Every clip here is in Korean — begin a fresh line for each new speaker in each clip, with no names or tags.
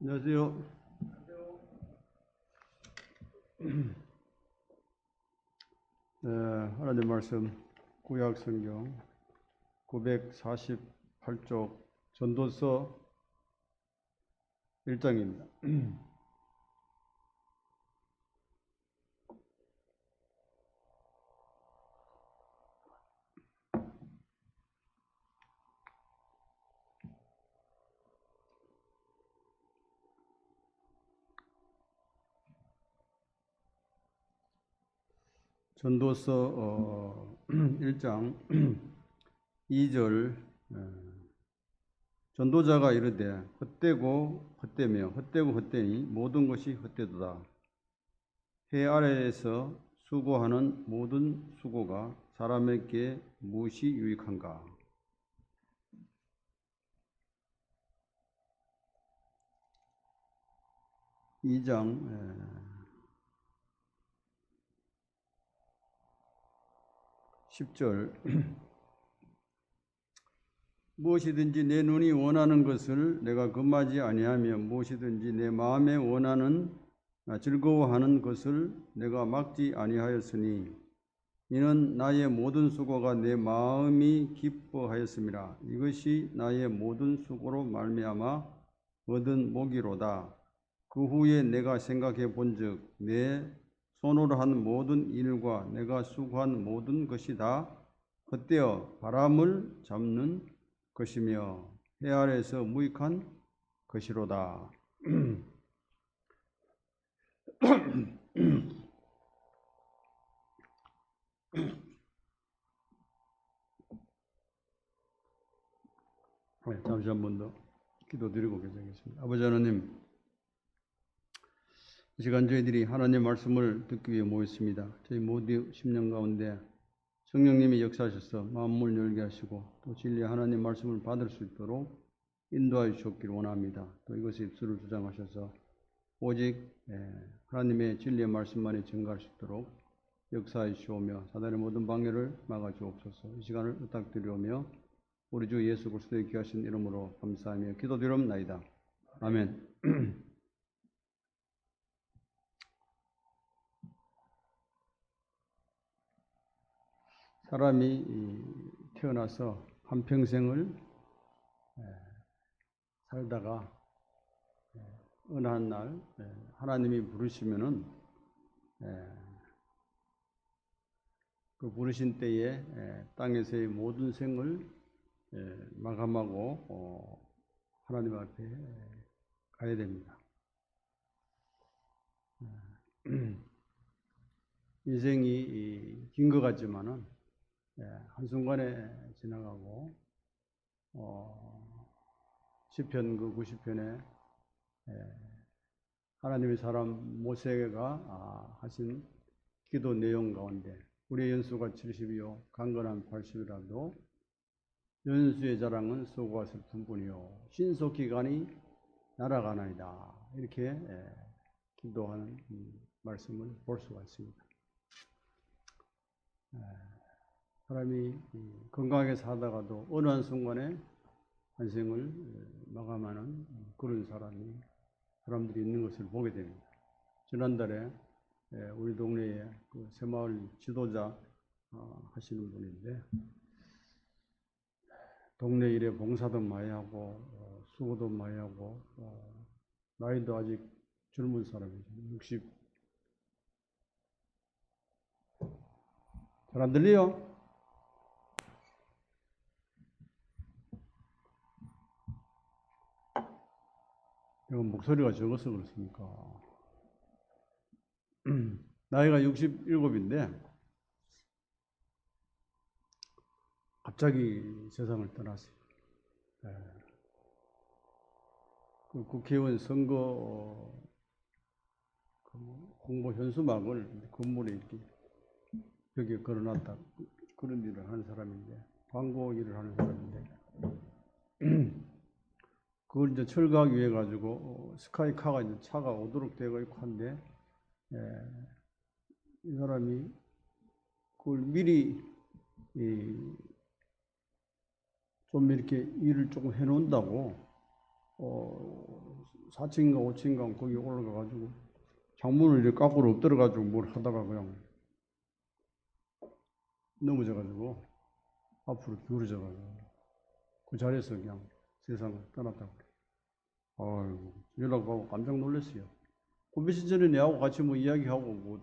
안녕하세요. 네, 하나님 말씀 구약 성경 948쪽 전도서 1장입니다. 전도서 1장 2절 전도자가 이르되 헛되고 헛되며 헛되고 헛되니 모든 것이 헛되도다. 해 아래에서 수고하는 모든 수고가 사람에게 무엇이 유익한가? 2장 10절 무엇이든지 내 눈이 원하는 것을 내가 금하지 아니하며 무엇이든지 내 마음에 원하는 즐거워하는 것을 내가 막지 아니하였으니 이는 나의 모든 수고가 내 마음이 기뻐하였음이라. 이것이 나의 모든 수고로 말미암아 얻은 복이로다. 그 후에 내가 생각해 본즉 내 손으로 한 모든 일과 내가 수고한 모든 것이 다 헛되어 바람을 잡는 것이며 해 아래에서 무익한 것이로다. 잠시 한 번 더 기도드리고 계시겠습니다. 아버지 하나님, 이 시간 저희들이 하나님 말씀을 듣기 위해 모였습니다. 저희 모두 10년 가운데 성령님이 역사하셔서 마음을 열게 하시고 또 진리의 하나님 말씀을 받을 수 있도록 인도하여 주셨기를 원합니다. 또 이것에 입술을 주장하셔서 오직 하나님의 진리의 말씀만이 증가할 수 있도록 역사해 주시오며 사단의 모든 방해를 막아 주옵소서. 이 시간을 부탁드리오며 우리 주 예수 그리스도의 귀하신 이름으로 감사하며 기도드리옵나이다. 아멘. 사람이 태어나서 한평생을 살다가 어느 한 날 하나님이 부르시면은 그 부르신 때에 땅에서의 모든 생을 마감하고 하나님 앞에 가야 됩니다. 인생이 긴 것 같지만은 한순간에 지나가고 시편 그 90편에 하나님의 사람 모세가 하신 기도 내용 가운데 우리의 연수가 70이요 강건한 80이라도 연수의 자랑은 수고가 슬픈 뿐이요 신속히 가니 날아가나이다. 이렇게 기도하는 말씀을 볼 수가 있습니다. 사람이 건강하게 살다가도 어느 한순간에 한생을 마감하는 그런 사람들이 있는 것을 보게 됩니다. 지난달에 우리 동네에 그 새마을 지도자 하시는 분인데 동네 일에 봉사도 많이 하고 수고도 많이 하고 나이도 아직 젊은 사람이죠. 60. 잘 안 들려요? 이건 목소리가 적어서 그렇습니까? 나이가 67인데 갑자기 세상을 떠났어요. 그 국회의원 선거 홍보 현수막을 건물에 이렇게 벽에 걸어놨다 그런 일을 하는 사람인데 광고 일을 하는 사람인데 그걸 이제 철거하기 위해 가지고 스카이카가 이제 차가 오도록 되어 있고 한데 이 사람이 그걸 미리 좀 이렇게 일을 조금 해놓는다고 4층인가 5층인가 거기 올라가가지고 창문을 이렇게 거꾸로 엎드려가지고 뭘 하다가 그냥 넘어져가지고 앞으로 기울어져가지고 그 자리에서 그냥 세상을 떠났다고 그래. 아이고, 연락하고 깜짝 놀랐어요. 그 며칠 전에 내하고 같이 뭐 이야기하고 뭐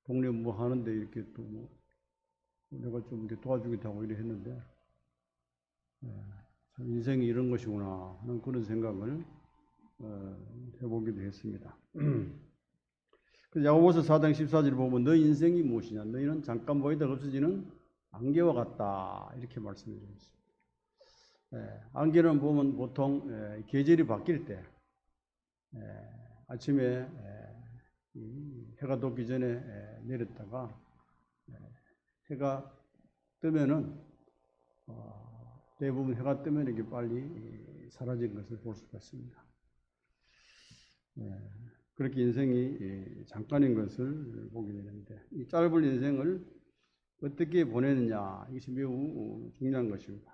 동네 뭐 하는데 이렇게 또 뭐 내가 좀 이렇게 도와주겠다고 이래 했는데, 참 인생이 이런 것이구나 하는 그런 생각을 해보기도 했습니다. 그래서 야고보서 4장 14절 보면 너 인생이 무엇이냐? 너희는 잠깐 보이다 없어지는 안개와 같다 이렇게 말씀해 주셨습니다. 안개는 보면 보통 계절이 바뀔 때 아침에 해가 돋기 전에 내렸다가 해가 뜨면은 대부분 해가 뜨면 이렇게 빨리 사라진 것을 볼 수가 있습니다. 그렇게 인생이 잠깐인 것을 보게 되는데 이 짧은 인생을 어떻게 보내느냐 이것이 매우 중요한 것입니다.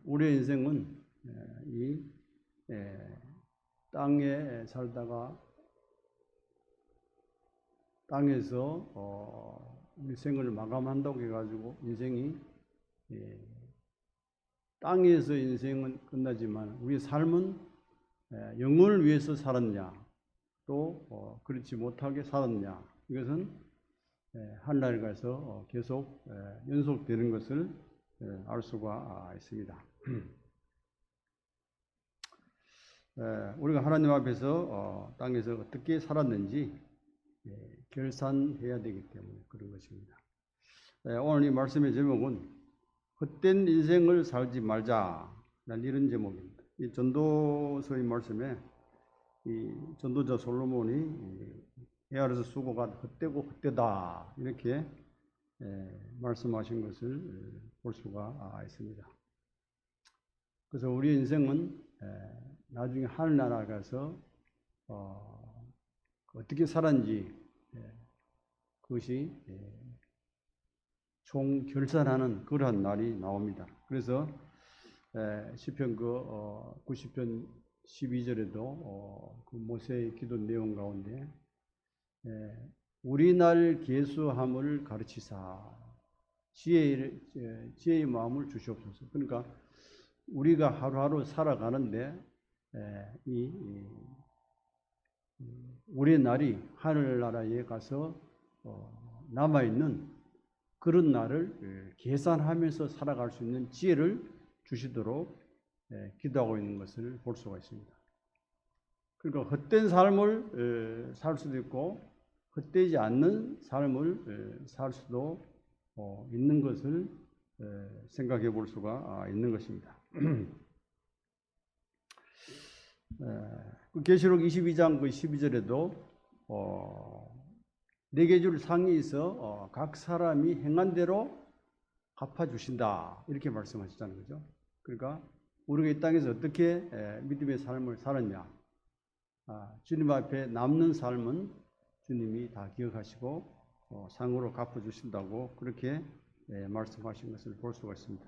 우리의 인생은 이 땅에 살다가 땅에서 우리 생을 마감한다고 해가지고 인생이 땅에서 인생은 끝나지만 우리 삶은 영혼을 위해서 살았냐 또 그렇지 못하게 살았냐 이것은 하늘나라에 가서 계속 연속되는 것을 알 수가 있습니다. 우리가 하나님 앞에서 땅에서 어떻게 살았는지 결산해야 되기 때문에 그런 것입니다. 오늘 이 말씀의 제목은 헛된 인생을 살지 말자 이런 제목입니다. 이 전도서의 말씀에 이 전도자 솔로몬이 헤아려서 수고가 헛되고 헛되다 이렇게 말씀하신 것을 볼 수가 있습니다. 그래서 우리 인생은 나중에 하늘나라 가서 어떻게 살았는지 그것이 총 결산하는 그러한 날이 나옵니다. 그래서 시편 90편 12절에도 그 모세의 기도 내용 가운데 우리 날 계수함을 가르치사 지혜의 마음을 주시옵소서. 그러니까 우리가 하루하루 살아가는데 우리의 날이 하늘나라에 가서 남아있는 그런 날을 계산하면서 살아갈 수 있는 지혜를 주시도록 기도하고 있는 것을 볼 수가 있습니다. 그러니까 헛된 삶을 살 수도 있고 헛되지 않는 삶을 살 수도 있는 것을 생각해 볼 수가 있는 것입니다. 계시록 22장 12절에도 네개 줄 상이 있어 각 사람이 행한 대로 갚아주신다 이렇게 말씀하셨다는 거죠. 그러니까 우리가 이 땅에서 어떻게 믿음의 삶을 살았냐, 주님 앞에 남는 삶은 주님이 다 기억하시고 상으로 갚아주신다고 그렇게 말씀하신 것을 볼 수가 있습니다.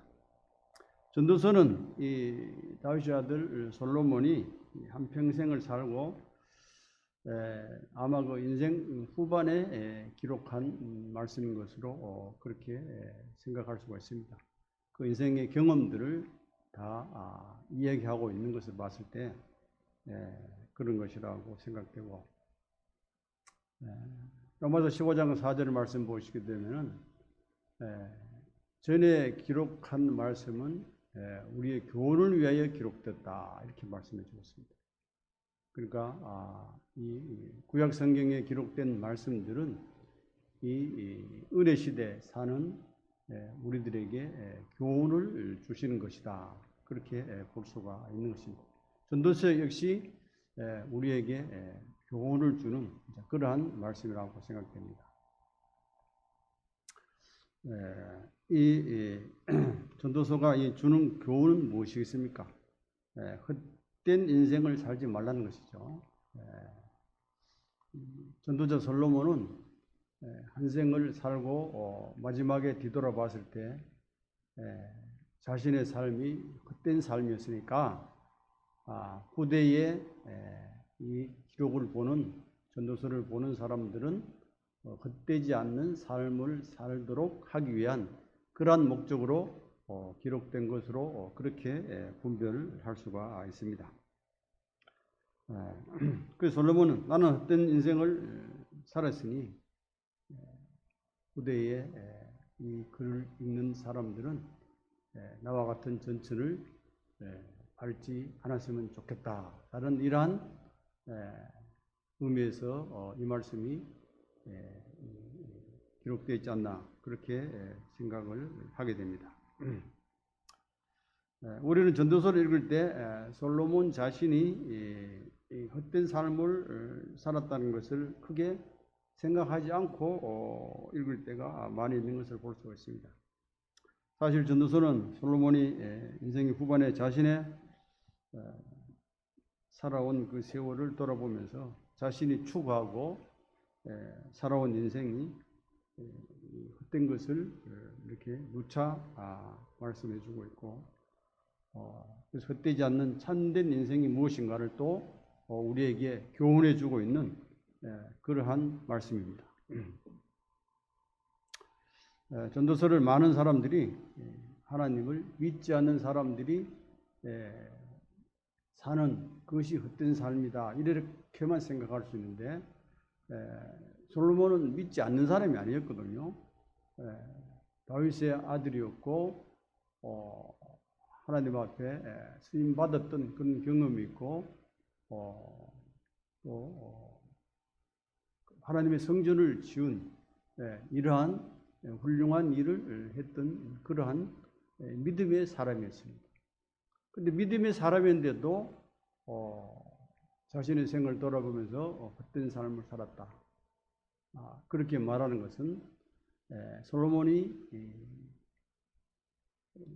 전도서는 이 다윗의 아들 솔로몬이 한평생을 살고 아마 그 인생 후반에 기록한 말씀인 것으로 그렇게 생각할 수가 있습니다. 그 인생의 경험들을 다 이야기하고 있는 것을 봤을 때 그런 것이라고 생각되고, 로마서 15장 4절 말씀 보시게 되면은 전에 기록한 말씀은 우리의 교훈을 위하여 기록됐다 이렇게 말씀해 주었습니다. 그러니까 이 구약 성경에 기록된 말씀들은 이 은혜 시대 사는 우리들에게 교훈을 주시는 것이다 그렇게 볼 수가 있는 것입니다. 전도서 역시 우리에게 교훈을 주는 그러한 말씀이라고 생각됩니다. 이 전도서가 주는 교훈은 무엇이겠습니까? 헛된 인생을 살지 말라는 것이죠. 전도자 솔로몬은 한 생을 살고 마지막에 뒤돌아봤을 때 자신의 삶이 헛된 삶이었으니까 후대에 이 기록을 보는 전도서를 보는 사람들은 헛되지 않는 삶을 살도록 하기 위한 그러한 목적으로 기록된 것으로 그렇게 분별을 할 수가 있습니다. 그래서 솔로몬은 나는 헛된 인생을 살았으니 후대에 이 글을 읽는 사람들은 나와 같은 전천을 밟지 않았으면 좋겠다. 다른 이러한 의미에서 이 말씀이 기록되어 있지 않나 그렇게 생각을 하게 됩니다. 우리는 전도서를 읽을 때 솔로몬 자신이 헛된 삶을 살았다는 것을 크게 생각하지 않고 읽을 때가 많이 있는 것을 볼 수가 있습니다. 사실 전도서는 솔로몬이 인생의 후반에 자신의 살아온 그 세월을 돌아보면서 자신이 추구하고 살아온 인생이 헛된 것을 이렇게 누차 말씀해 주고 있고, 그래서 헛되지 않는 참된 인생이 무엇인가를 또 우리에게 교훈해 주고 있는 그러한 말씀입니다. 전도서를 많은 사람들이 하나님을 믿지 않는 사람들이 사는 그것이 헛된 삶이다 이렇게만 생각할 수 있는데 솔로몬은 믿지 않는 사람이 아니었거든요. 다윗의 아들이었고 하나님 앞에 쓰임 받았던 그런 경험이 있고 또 하나님의 성전을 지은 이러한 훌륭한 일을 했던 그러한 믿음의 사람이었습니다. 그런데 믿음의 사람인데도 자신의 생을 돌아보면서 헛된 삶을 살았다. 그렇게 말하는 것은 솔로몬이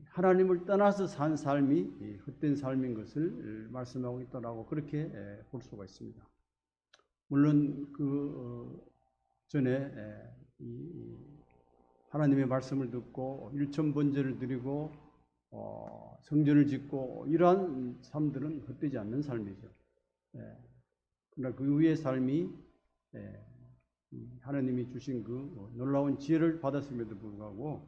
하나님을 떠나서 산 삶이 헛된 삶인 것을 말씀하고 있다라고 그렇게 볼 수가 있습니다. 물론 그 전에 하나님의 말씀을 듣고 일천번제를 드리고 성전을 짓고 이러한 삶들은 헛되지 않는 삶이죠. 그러나 그 위의 삶이 하나님이 주신 그 놀라운 지혜를 받았음에도 불구하고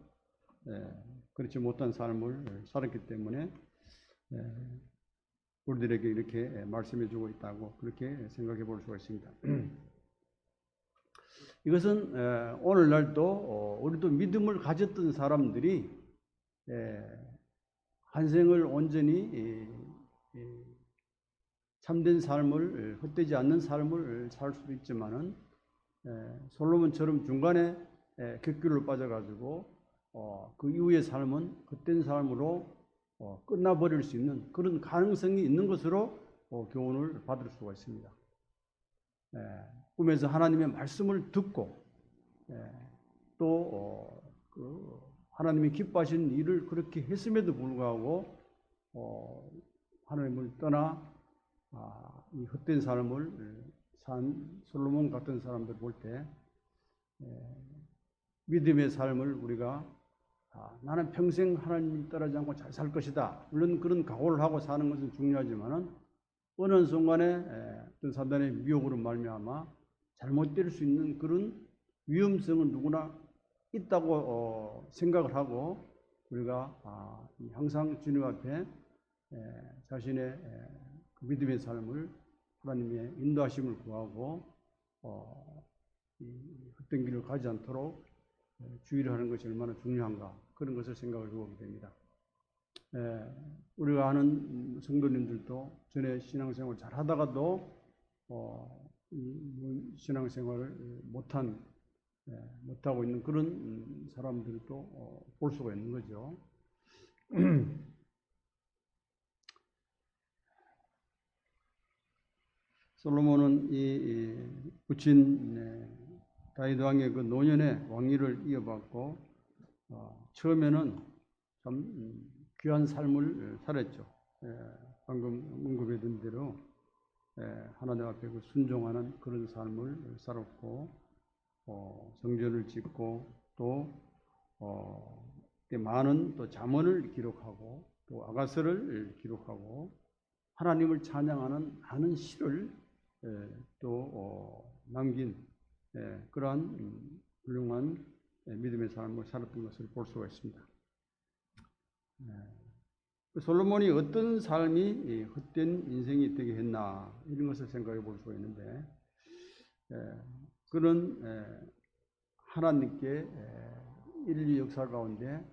그렇지 못한 삶을 살았기 때문에 우리들에게 이렇게 말씀해 주고 있다고 그렇게 생각해 볼 수가 있습니다. 이것은 오늘날도 우리도 믿음을 가졌던 사람들이 한 생을 온전히 참된 삶을 헛되지 않는 삶을 살 수도 있지만은 솔로몬처럼 중간에 객길로 빠져가지고 그 이후의 삶은 헛된 삶으로 끝나버릴 수 있는 그런 가능성이 있는 것으로 교훈을 받을 수가 있습니다. 꿈에서 하나님의 말씀을 듣고 또 그 하나님이 기뻐하시는 일을 그렇게 했음에도 불구하고 하나님을 떠나 이 헛된 삶을 산 솔로몬 같은 사람들 볼 때 믿음의 삶을 우리가 나는 평생 하나님 따르지 않고 잘 살 것이다. 물론 그런 각오를 하고 사는 것은 중요하지만은 어느 순간에 어떤 사단의 미혹으로 말미암아 잘못될 수 있는 그런 위험성은 누구나 있다고 생각을 하고 우리가 항상 주님 앞에 자신의 믿음의 삶을 하나님의 인도하심을 구하고 헛된 길을 가지 않도록 주의를 하는 것이 얼마나 중요한가 그런 것을 생각을 해보게 됩니다. 우리가 아는 성도님들도 전에 신앙생활을 잘 하다가도 신앙생활을 못하고 있는 그런 사람들도 볼 수가 있는 거죠. 솔로몬은 이 부친 다윗 왕의 그 노년의 왕위를 이어받고 처음에는 참 귀한 삶을 살았죠. 방금 언급해 둔 대로 하나님 앞에 그 순종하는 그런 삶을 살았고 성전을 짓고 또 많은 또 잠언을 기록하고 또 아가서를 기록하고 하나님을 찬양하는 많은 시를 또 남긴 그러한 훌륭한 믿음의 삶을 살았던 것을 볼 수가 있습니다. 솔로몬이 어떤 삶이 헛된 인생이 되게 했나 이런 것을 생각해 볼 수가 있는데 그는 하나님께 인류 역사 가운데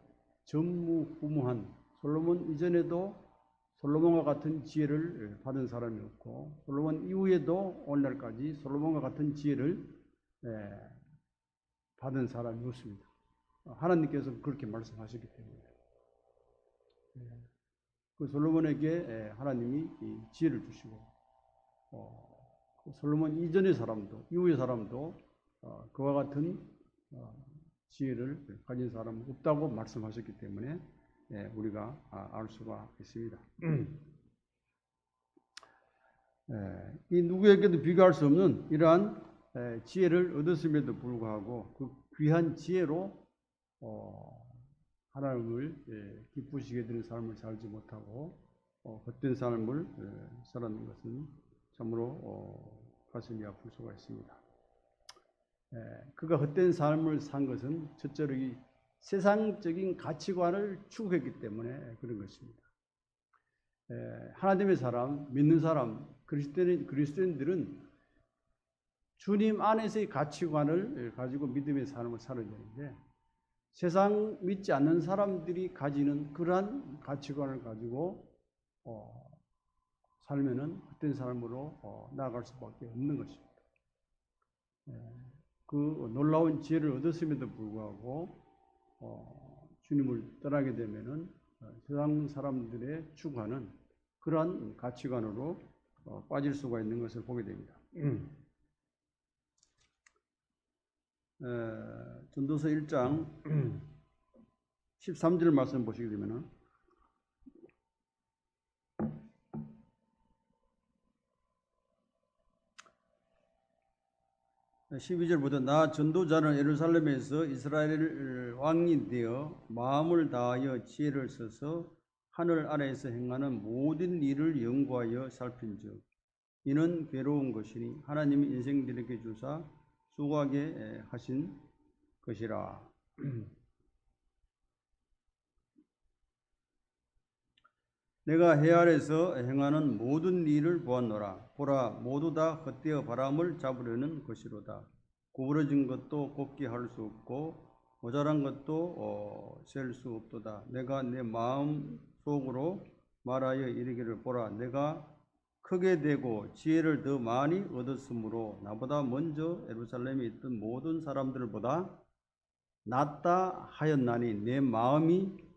전무후무한 솔로몬 이전에도 솔로몬과 같은 지혜를 받은 사람이 없고 솔로몬 이후에도 오늘날까지 솔로몬과 같은 지혜를 받은 사람이 없습니다. 하나님께서 그렇게 말씀하셨기 때문에 그 솔로몬에게 하나님이 지혜를 주시고 솔로몬 이전의 사람도 이후의 사람도 그와 같은 지혜를 가진 사람은 없다고 말씀하셨기 때문에 우리가 알 수가 있습니다. 이 누구에게도 비교할 수 없는 이러한 지혜를 얻었음에도 불구하고 그 귀한 지혜로 하나님을 기쁘시게 되는 삶을 살지 못하고 헛된 삶을 살았는 것은 참으로 가슴이 아플 수가 있습니다. 그가 헛된 삶을 산 것은 첫째로 이 세상적인 가치관을 추구했기 때문에 그런 것입니다. 하나님의 사람, 믿는 사람, 그리스도인들은 주님 안에서의 가치관을 가지고 믿음의 삶을 살아야 되는데 세상 믿지 않는 사람들이 가지는 그러한 가치관을 가지고 살면은 헛된 삶으로 나아갈 수밖에 없는 것입니다. 그 놀라운 지혜를 얻었음에도 불구하고 주님을 떠나게 되면은 세상 사람들의 추구하는 그러한 가치관으로 빠질 수가 있는 것을 보게 됩니다. 전도서 1장 13절 말씀 보시게 되면은 12절부터 나 전도자는 예루살렘에서 이스라엘 왕이 되어 마음을 다하여 지혜를 써서 하늘 아래에서 행하는 모든 일을 연구하여 살핀즉 이는 괴로운 것이니 하나님이 인생들에게 주사 수고하게 하신 것이라. 내가 해 아래에서 행하는 모든 일을 보았노라. 보라, 모두 다 헛되어 바람을 잡으려는 것이로다. 구부러진 것도 곱게 할 수 없고 모자란 것도 셀 수 없도다. 내가 내 마음 속으로 말하여 이르기를 보라, 내가 크게 되고 지혜를 더 많이 얻었으므로 나보다 먼저 예루살렘에 있던 모든 사람들보다 낫다 하였나니 내 마음이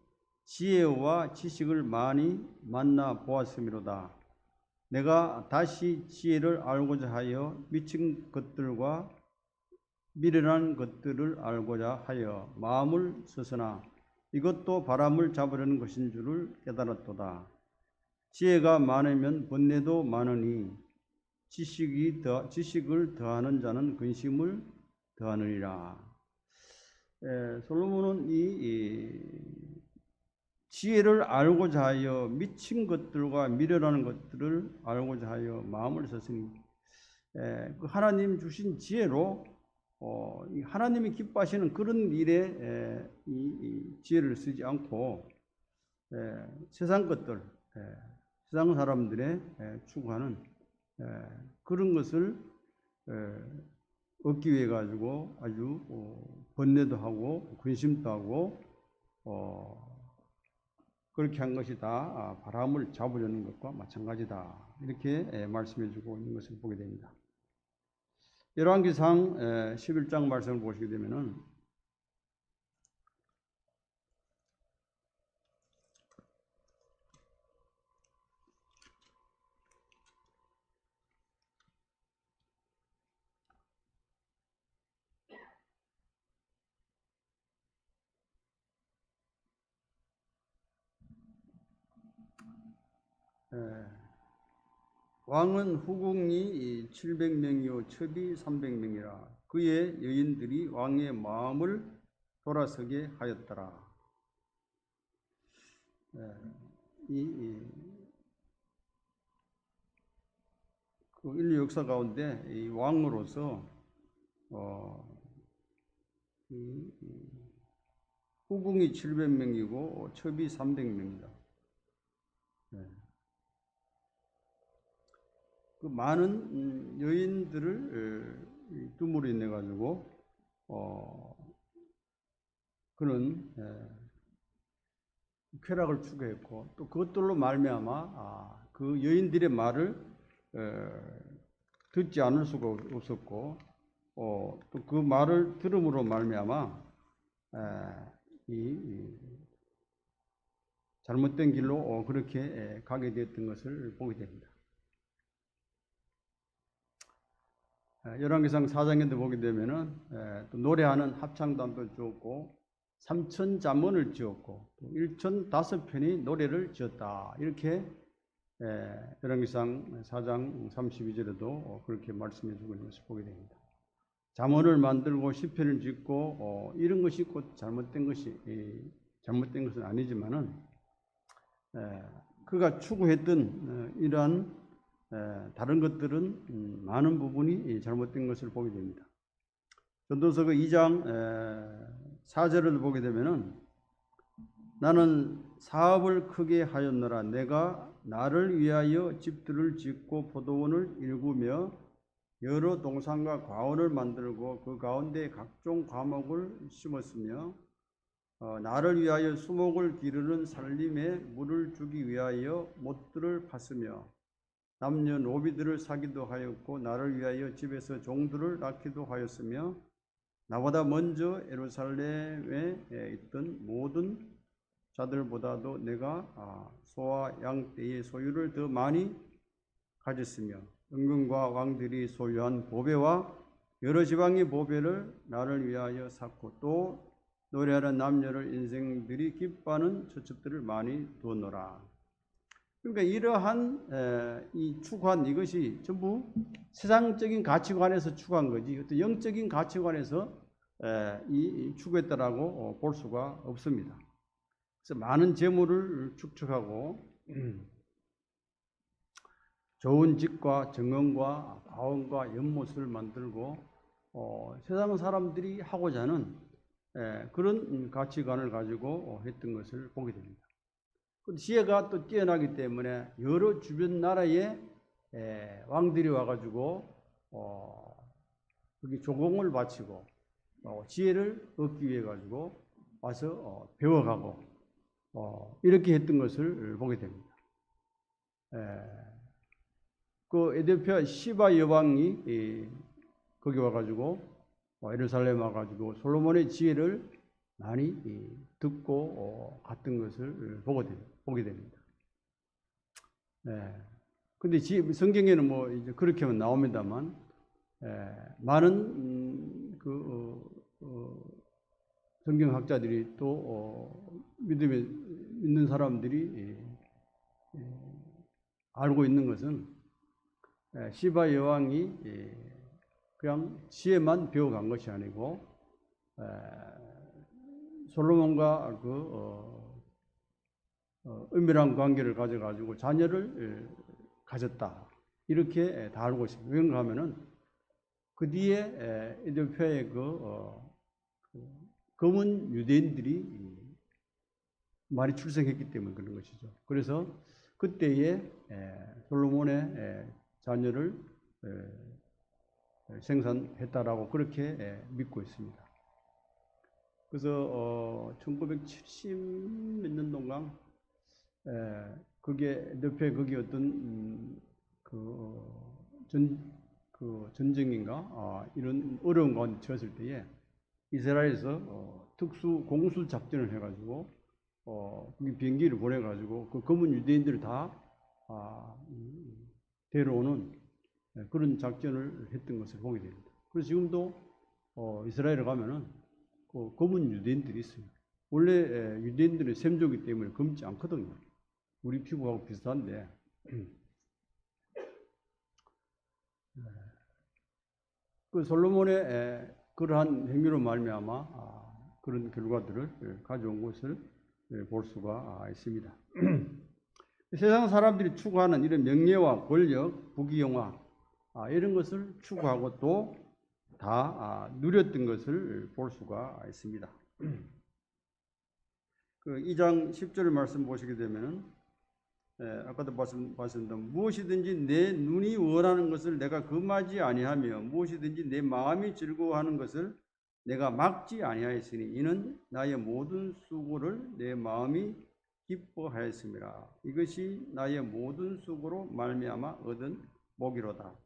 지혜와 지식을 많이 만나 보았음이로다. 내가 다시 지혜를 알고자 하여 미친 것들과 미련한 것들을 알고자 하여 마음을 썼으나 이것도 바람을 잡으려는 것인 줄을 깨달았도다. 지혜가 많으면 번뇌도 많으니 지식을 더하는 자는 근심을 더하느니라. 솔로몬은 이 지혜를 알고자 하여 미친 것들과 미련하는 것들을 알고자 하여 마음을 썼으니 그 하나님 주신 지혜로 하나님이 기뻐하시는 그런 일에 이 지혜를 쓰지 않고 세상 것들, 세상 사람들의 추구하는 그런 것을 얻기 위해 가지고 아주 번뇌도 하고 근심도 하고 그렇게 한 것이 다 바람을 잡으려는 것과 마찬가지다. 이렇게 말씀해 주고 있는 것을 보게 됩니다. 열왕기상 11장 말씀을 보시게 되면은 왕은 후궁이 700명이요 첩이 300명이라 그의 여인들이 왕의 마음을 돌아서게 하였더라. 그 인류 역사 가운데 이 왕으로서 후궁이 700명이고 첩이 300명이다. 그 많은 여인들을 두물이 인해 가지고 그는 쾌락을 추구했고 또 그것들로 말미암아 그 여인들의 말을 듣지 않을 수가 없었고 또 그 말을 들음으로 말미암아 이 잘못된 길로 그렇게 가게 되었던 것을 보게 됩니다. 열왕기상 4장에도 보게 되면은 또 노래하는 합창단도 지었고 삼천자문을 지었고 또 일천 5편이 노래를 지었다. 이렇게 열왕기상 4장 32절에도 그렇게 말씀해 주고 있는 것을 보게 됩니다. 잠언을 만들고 시편을 짓고 이런 것이 곧 잘못된 것은 아니지만은 그가 추구했던 이러한 다른 것들은 많은 부분이 잘못된 것을 보게 됩니다. 전도서 2장 4절을 보게 되면은 나는 사업을 크게 하였노라. 내가 나를 위하여 집들을 짓고 포도원을 일구며 여러 동산과 과원을 만들고 그 가운데 각종 과목을 심었으며 나를 위하여 수목을 기르는 살림에 물을 주기 위하여 못들을 팠으며 남녀노비들을 사기도 하였고 나를 위하여 집에서 종들을 낳기도 하였으며 나보다 먼저 예루살렘에 있던 모든 자들보다도 내가 소와 양떼의 소유를 더 많이 가졌으며 은금과 왕들이 소유한 보배와 여러 지방의 보배를 나를 위하여 샀고 또 노래하는 남녀를 인생들이 기뻐하는 처첩들을 많이 두었노라. 그러니까 이러한 이 추구한 이것이 전부 세상적인 가치관에서 추구한 거지 어떤 영적인 가치관에서 이 추구했다라고 볼 수가 없습니다. 그래서 많은 재물을 축적하고 좋은 집과 정원과 과원과 연못을 만들고 세상 사람들이 하고자 하는 그런 가치관을 가지고 했던 것을 보게 됩니다. 지혜가 또 뛰어나기 때문에 여러 주변 나라의 왕들이 와가지고 거기 조공을 바치고 지혜를 얻기 위해 가지고 와서 배워가고 이렇게 했던 것을 보게 됩니다. 그 에디오피아 시바 여왕이 거기 와가지고 예루살렘 와가지고 솔로몬의 지혜를 많이 듣고 갔던 것을 보게 됩니다. 근데 성경에는 뭐 이제 그렇게만 나옵니다만 많은 성경학자들이 또 믿는 사람들이 알고 있는 것은 시바 여왕이 그냥 지혜만 배워간 것이 아니고 솔로몬과 은밀한 관계를 가져가지고 자녀를 가졌다. 이렇게 다 알고 있습니다. 왜냐 하면은 그 뒤에 에디오피아의 검은 유대인들이 많이 출생했기 때문에 그런 것이죠. 그래서 그때에 솔로몬의 자녀를 생산했다라고 그렇게 믿고 있습니다. 그래서 1970 몇 년도인가 그게 에디오피아 거기 어떤 전쟁인가 이런 어려운 가운데 처했을 때에 이스라엘에서 특수 공수 작전을 해가지고 비행기를 보내가지고 그 검은 유대인들을 다 데려오는 그런 작전을 했던 것을 보게 됩니다. 그래서 지금도 이스라엘에 가면은 그 검은 유대인들이 있어요. 원래 유대인들은 샘조기 때문에 검지 않거든요. 우리 피부하고 비슷한데 그 솔로몬의 그러한 행위로 말미암아 그런 결과들을 가져온 것을 볼 수가 있습니다. 세상 사람들이 추구하는 이런 명예와 권력, 부귀영화 이런 것을 추구하고 또 다 누렸던 것을 볼 수가 있습니다. 그 2장 10절 말씀 보시게 되면은 아까도 말씀드렸던 무엇이든지 내 눈이 원하는 것을 내가 금하지 아니하며 무엇이든지 내 마음이 즐거워하는 것을 내가 막지 아니하였으니 이는 나의 모든 수고를 내 마음이 기뻐하였음이라. 이것이 나의 모든 수고로 말미암아 얻은 복이로다.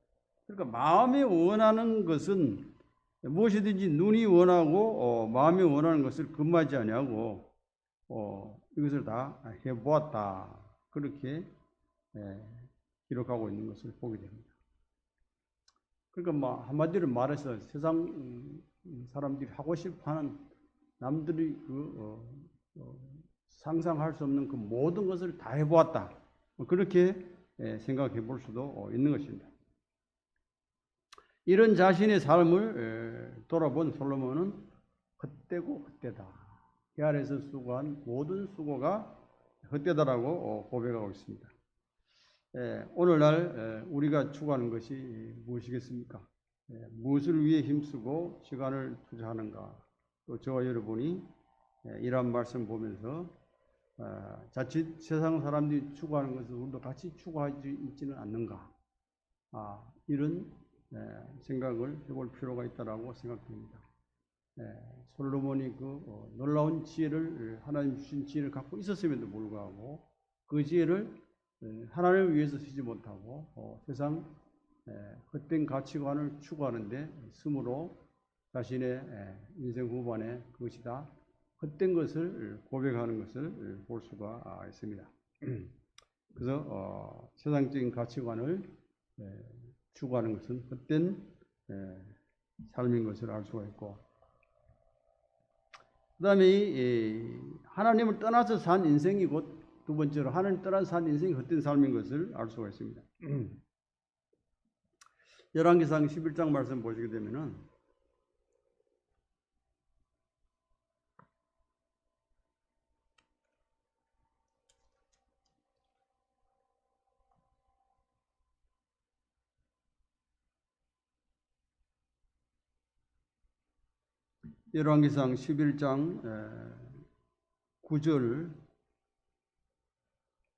그러니까 마음이 원하는 것은 무엇이든지 눈이 원하고 마음이 원하는 것을 금하지 아니하고 이것을 다 해보았다. 그렇게 기록하고 있는 것을 보게 됩니다. 그러니까 한마디로 말해서 세상 사람들이 하고 싶어하는 남들이 상상할 수 없는 그 모든 것을 다 해보았다. 그렇게 생각해 볼 수도 있는 것입니다. 이런 자신의 삶을 돌아본 솔로몬은 헛되고 헛되다. 그 아래서 수고한 모든 수고가 헛되다라고 고백하고 있습니다. 오늘날 우리가 추구하는 것이 무엇이겠습니까? 무엇을 위해 힘쓰고 시간을 투자하는가? 또 저와 여러분이 이런 말씀 보면서 자칫 세상 사람들이 추구하는 것을 우리도 같이 추구하지 있지는 않는가? 이런 생각을 해볼 필요가 있다라고 생각됩니다. 솔로몬이 그 놀라운 지혜를 하나님 주신 지혜를 갖고 있었음에도 불구하고 그 지혜를 하나님을 위해서 쓰지 못하고 세상 헛된 가치관을 추구하는데 스스로 자신의 인생 후반에 그것이 다 헛된 것을 고백하는 것을 볼 수가 있습니다. 그래서 세상적인 가치관을 추구하는 것은 헛된 삶인 것을 알 수가 있고, 그 다음에 하나님을 떠나서 산 인생이 곧 두 번째로 하나님 떠나서 산 인생이 헛된 삶인 것을 알 수가 있습니다. 열왕기상 11장 말씀 보시게 되면은 열왕기상 11장 9절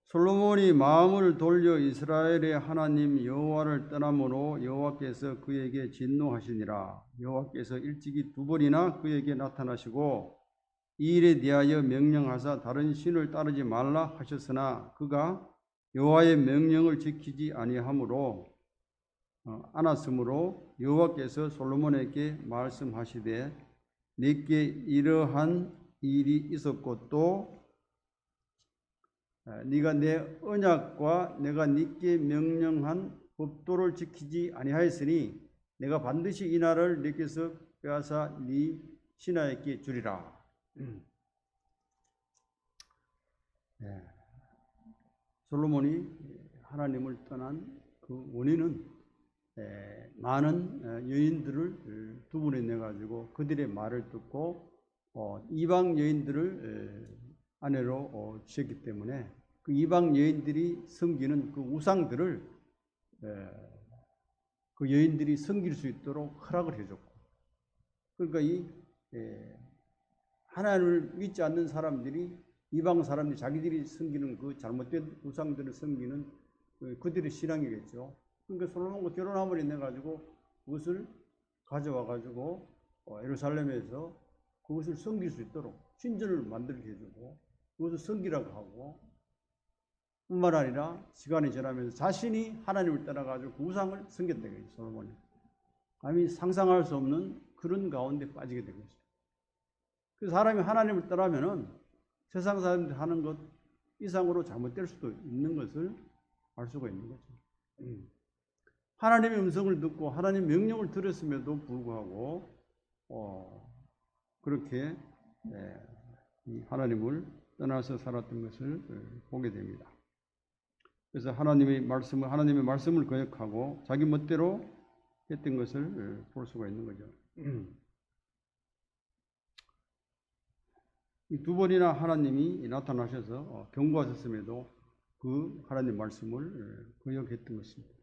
솔로몬이 마음을 돌려 이스라엘의 하나님 여호와를 떠남으로 여호와께서 그에게 진노하시니라. 여호와께서 일찍이 두 번이나 그에게 나타나시고 이 일에 대하여 명령하사 다른 신을 따르지 말라 하셨으나 그가 여호와의 명령을 지키지 아니하므로 않았으므로 여호와께서 솔로몬에게 말씀하시되 내게 이러한 일이 있었고 또 네가 내 언약과 내가 네게 명령한 법도를 지키지 아니하였으니 내가 반드시 이 날을 네게서 빼앗아 네 신하에게 주리라. 솔로몬이 하나님을 떠난 그 원인은 많은 여인들을 두 분에 내 가지고 그들의 말을 듣고 이방 여인들을 아내로 주셨기 때문에 그 이방 여인들이 섬기는 그 우상들을 그 여인들이 섬길 수 있도록 허락을 해줬고, 그러니까 이 하나님을 믿지 않는 사람들이 이방 사람들이 자기들이 섬기는 그 잘못된 우상들을 섬기는 그들의 신앙이겠죠. 그러니까 솔로몬과 결혼함을 인해 가지고 그것을 가져와 가지고 예루살렘에서 그것을 섬길 수 있도록 신전을 만들게 해주고 그것을 섬기라고 하고, 뿐만 아니라 시간이 지나면서 자신이 하나님을 따라가지고 그 우상을 섬겼다는 거예요. 솔로몬이 감히 상상할 수 없는 그런 가운데 빠지게 된 것이죠. 그 사람이 하나님을 떠나면은 세상 사람들이 하는 것 이상으로 잘못될 수도 있는 것을 알 수가 있는 거죠. 하나님의 음성을 듣고 하나님의 명령을 들었음에도 불구하고 그렇게 이 하나님을 떠나서 살았던 것을 보게 됩니다. 그래서 하나님의 말씀을 거역하고 자기 멋대로 했던 것을 볼 수가 있는 거죠. 이 두 번이나 하나님이 나타나셔서 경고하셨음에도 그 하나님 말씀을 거역했던 것입니다.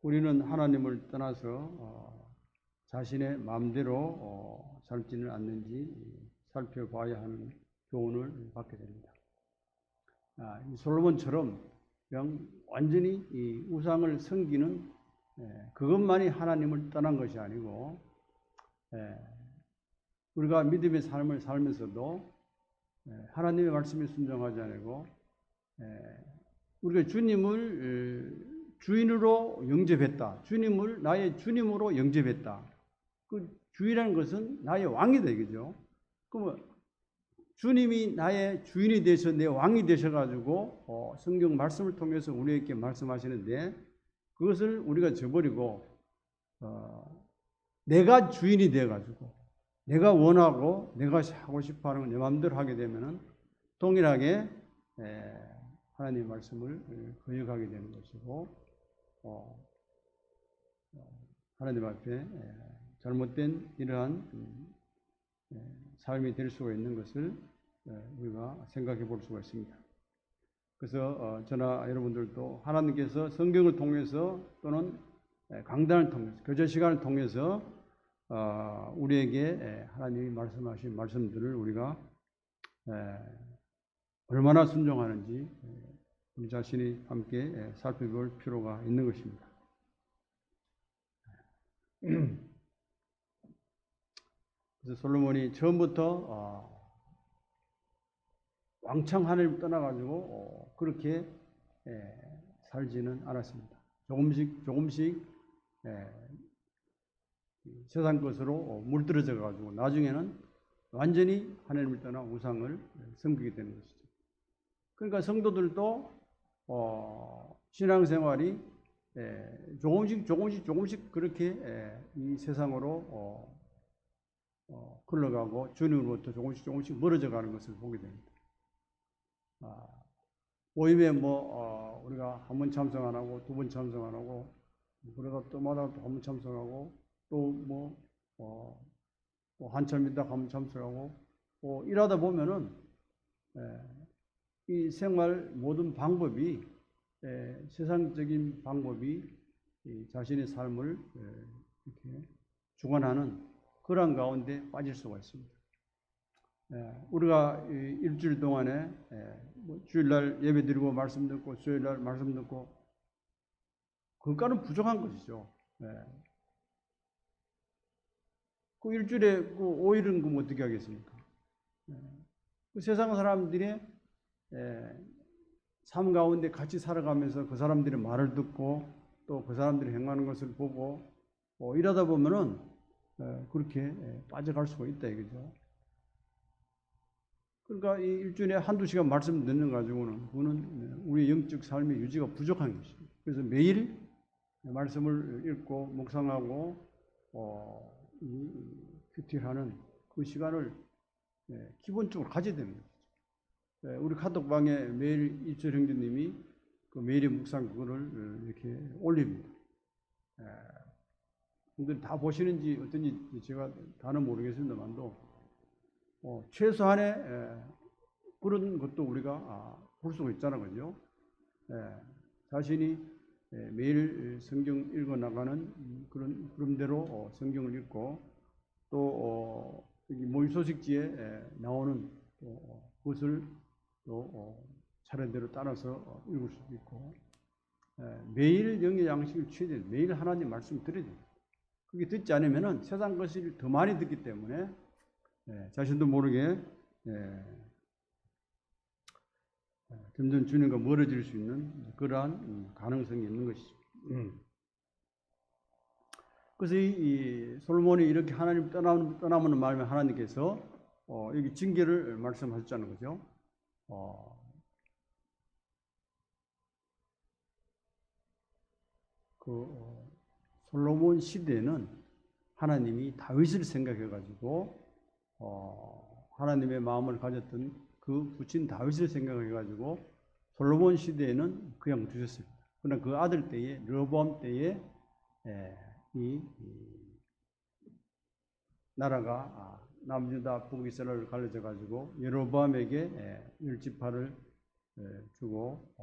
우리는 하나님을 떠나서 자신의 마음대로 살지는 않는지 살펴봐야 하는 교훈을 받게 됩니다. 이 솔로몬처럼 그냥 완전히 이 우상을 섬기는 그것만이 하나님을 떠난 것이 아니고 우리가 믿음의 삶을 살면서도 하나님의 말씀에 순종하지 않고 우리가 주님을 주인으로 영접했다. 주님을 나의 주님으로 영접했다. 그 주인이라는 것은 나의 왕이 되겠죠. 그러면 주님이 나의 주인이 되셔 내 왕이 되셔가지고 성경 말씀을 통해서 우리에게 말씀하시는데 그것을 우리가 저버리고 내가 주인이 되어가지고 내가 원하고 내가 하고 싶어하는 걸 내 마음대로 하게 되면은 동일하게 하나님의 말씀을 거역하게 되는 것이고 하나님 앞에 잘못된 이러한 삶이 될 수가 있는 것을 우리가 생각해 볼 수가 있습니다. 그래서 저나 여러분들도 하나님께서 성경을 통해서 또는 강단을 통해서 교제 시간을 통해서 우리에게 하나님이 말씀하신 말씀들을 우리가 얼마나 순종하는지 우리 자신이 함께 살펴볼 필요가 있는 것입니다. 그래서 솔로몬이 처음부터 왕창 하나님을 떠나가지고 그렇게 살지는 않았습니다. 조금씩 세상 것으로 물들어져 가지고 나중에는 완전히 하나님을 떠나 우상을 섬기게 되는 것이죠. 그러니까 성도들도 신앙생활이 조금씩 그렇게 이 세상으로 흘러가고 주님으로부터 조금씩 멀어져 가는 것을 보게 됩니다. 모임에 우리가 한 번 참석 안 하고 두 번 참석 안 하고 그러다 또 마다 또 한 번 참석하고 또 한참 있다가 한 번 참석하고 일하다 보면은 이 생활 모든 방법이 세상적인 방법이 자신의 삶을 이렇게 주관하는 그런 가운데 빠질 수가 있습니다. 우리가 일주일 동안에 주일날 예배 드리고 말씀 듣고 수요일날 말씀 듣고 그것과는 부족한 것이죠. 그 일주일에 그 5일은 그럼 어떻게 하겠습니까? 그 세상 사람들의 삶 가운데 같이 살아가면서 그 사람들의 말을 듣고 또 그 사람들이 행하는 것을 보고 일하다 보면은 그렇게 빠져갈 수가 있다 이거죠. 그러니까 이 일주일에 한두 시간 말씀 듣는 가지고는 그거는 우리 영적 삶의 유지가 부족한 것입니다. 그래서 매일 말씀을 읽고 묵상하고 큐티하는 그 시간을 기본적으로 가져야 됩니다. 우리 카톡방에 매일 이철 형제님이 그 매일의 묵상 그거를 이렇게 올립니다. 분들이 다 보시는지 어떤지 제가 다는 모르겠습니다만도 최소한의 그런 것도 우리가 볼 수가 있잖아요, 그죠? 자신이 매일 성경 읽어 나가는 그런 흐름대로 성경을 읽고 또 여기 모임 소식지에 나오는 그것을 또 차례대로 따라서 읽을 수도 있고 매일 영의 양식을 취해야 돼요. 매일 하나님 말씀 들어야 돼요. 그게 듣지 않으면은 세상 것을 더 많이 듣기 때문에 자신도 모르게 점점 주님과 멀어질 수 있는 그러한 가능성이 있는 것이죠. 그래서 이 솔로몬이 이렇게 하나님 떠나면 말면 하나님께서 여기 징계를 말씀하셨다는 거죠. 솔로몬 시대에는 하나님이 다윗을 생각해 가지고 하나님의 마음을 가졌던 그 부친 다윗을 생각해 가지고 솔로몬 시대에는 그냥 두셨습니다. 그러나 그 아들 때에 르호보암 때에 이 나라가 남유다 북이스라엘을 갈라져 가지고 여로보암에게 10지파를 주고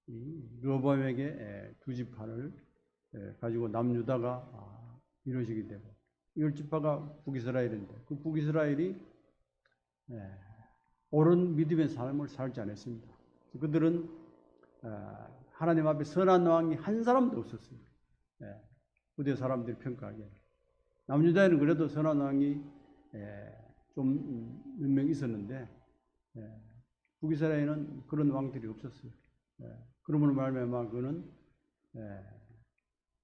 이 르호보암에게 2지파를 가지고 남유다가 이루어지게 되고 10지파가 북이스라엘인데 그 북이스라엘이 옳은 믿음의 삶을 살지 않았습니다. 그들은 하나님 앞에 선한 왕이 한 사람도 없었어요. 후대 사람들이 평가하기에. 남유다에는 그래도 선한 왕이 좀 몇 명 있었는데 북이스라엘에는 그런 왕들이 없었어요. 그러므로 말미암아 그는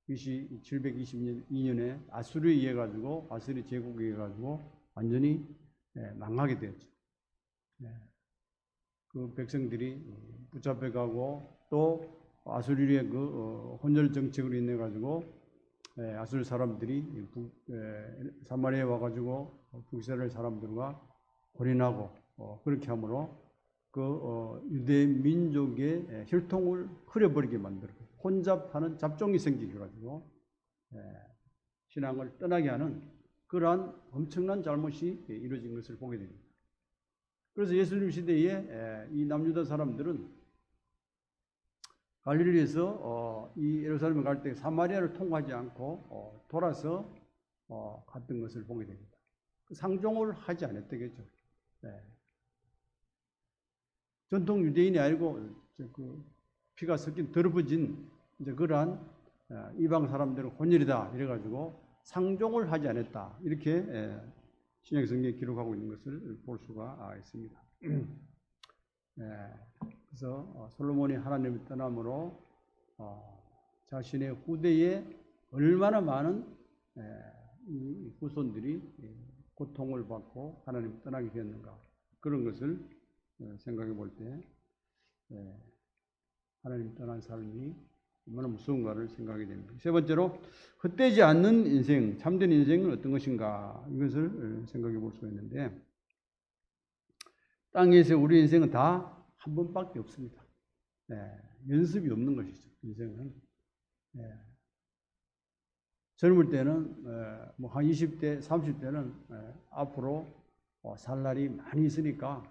BC 722년에 아수르에 의해 가지고 아수르 제국에 의해 가지고 완전히 망하게 되었죠. 그 백성들이 붙잡혀 가고 또 아수르의 그 혼혈 정책으로 인해 가지고 아수르 사람들이 사마리아에 와 가지고 북이스라엘 사람들과 혼인하고 그렇게 함으로 그 유대 민족의 혈통을 흐려버리게 만들고 혼잡하는 잡종이 생기게 가지고 신앙을 떠나게 하는 그러한 엄청난 잘못이 이루어진 것을 보게 됩니다. 그래서 예수님 시대에 이 남유다 사람들은 갈릴리에서 이 예루살렘에 갈 때 사마리아를 통과하지 않고 돌아서 갔던 것을 보게 됩니다. 상종을 하지 않았다겠죠. 전통 유대인이 아니고 그 피가 섞인 더럽어진 이제 그러한 이방 사람들은 혼혈이다 이래가지고 상종을 하지 않았다 이렇게 신약성경에 기록하고 있는 것을 볼 수가 있습니다. 그래서 솔로몬이 하나님을 떠남으로 자신의 후대에 얼마나 많은 이 후손들이 고통을 받고 하나님을 떠나게 되었는가 그런 것을 생각해 볼 때 하나님 떠난 삶이 얼마나 무서운가를 생각하게 됩니다. 세 번째로 헛되지 않는 인생, 참된 인생은 어떤 것인가 이것을 생각해 볼 수가 있는데 땅에서 우리 인생은 다 한 번밖에 없습니다. 연습이 없는 것이죠. 인생은 젊을 때는 뭐 한 20대, 30대는 앞으로 살 날이 많이 있으니까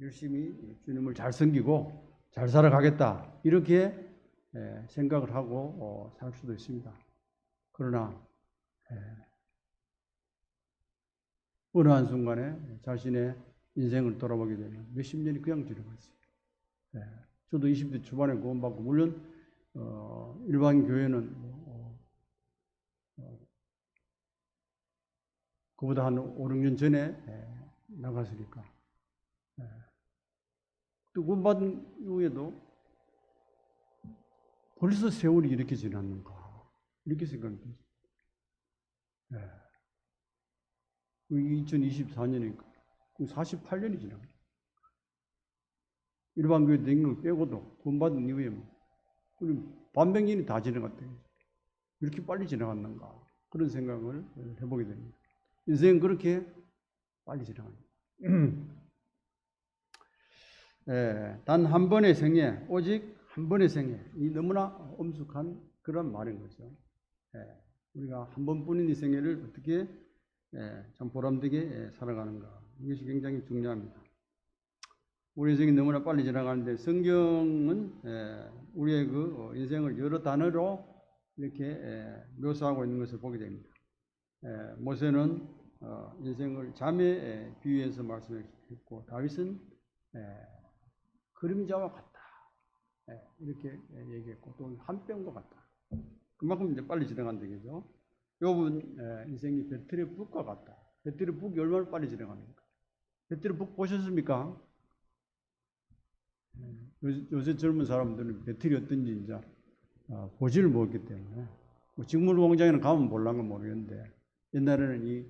열심히 주님을 잘 섬기고 잘 살아가겠다 이렇게 생각을 하고 살 수도 있습니다. 그러나 어느 한순간에 자신의 인생을 돌아보게 되면 몇십 년이 그냥 지나갔어요. 저도 20대 초반에 구원받고 물론 일반 교회는 그보다 한 5, 6년 전에 나갔으니까 또 구원받은 이후에도 벌써 세월이 이렇게 지났는가 이렇게 생각이 들어요. 2024년이니까 48년이 지나고 일반 교회 다니는 걸 빼고도 구원받은 이후에 반백년이 다 지나갔대요. 이렇게 빨리 지나갔는가 그런 생각을 해보게 됩니다. 인생은 그렇게 빨리 지나갑니다. 단 한 번의 생애, 오직 한 번의 생애, 이 너무나 엄숙한 그런 말인 거죠. 우리가 한 번뿐인 이 생애를 어떻게 참 보람되게 살아가는가 이것이 굉장히 중요합니다. 우리 인생이 너무나 빨리 지나가는데 성경은 우리의 그 인생을 여러 단어로 이렇게 묘사하고 있는 것을 보게 됩니다. 모세는 인생을 잠에 비유해서 말씀했고 다윗은 그림자와 같다 이렇게 얘기했고 또 한 뼘과 같다. 그만큼 이제 빨리 지나간다 그죠? 욥은 인생이 배틀의 북과 같다. 배틀의 북이 얼마나 빨리 지나가는가? 배틀의 북 보셨습니까? 요새 젊은 사람들은 배틀이 어떤지 이제 보지를 못했기 때문에 뭐 직물공장에는 가면 몰랑은 모르겠는데 옛날에는 이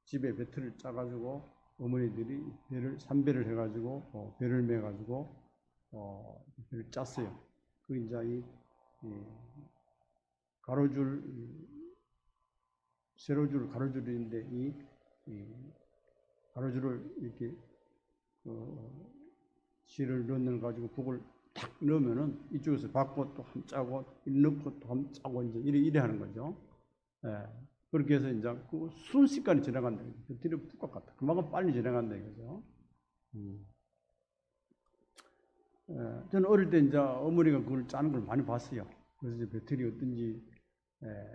집에 배틀을 짜가지고 어머니들이 배를 3배를 해가지고 배를 매가지고 배를 짰어요. 그 이제 이 가로줄 세로줄 가로줄인데 이 가로줄을 이렇게 실을 넣는 가지고 북을 탁 넣으면은 이쪽에서 받고 또 함 짜고 넣고 또 함 짜고 이제 이래 하는 거죠. 그렇게 해서 이제 그 순식간에 지나간다. 배터리 푹 같다. 그만큼 빨리 지나간다 이거죠. 저는 어릴 때 이제 어머니가 그걸 짜는 걸 많이 봤어요. 그래서 이제 배터리 어떤지,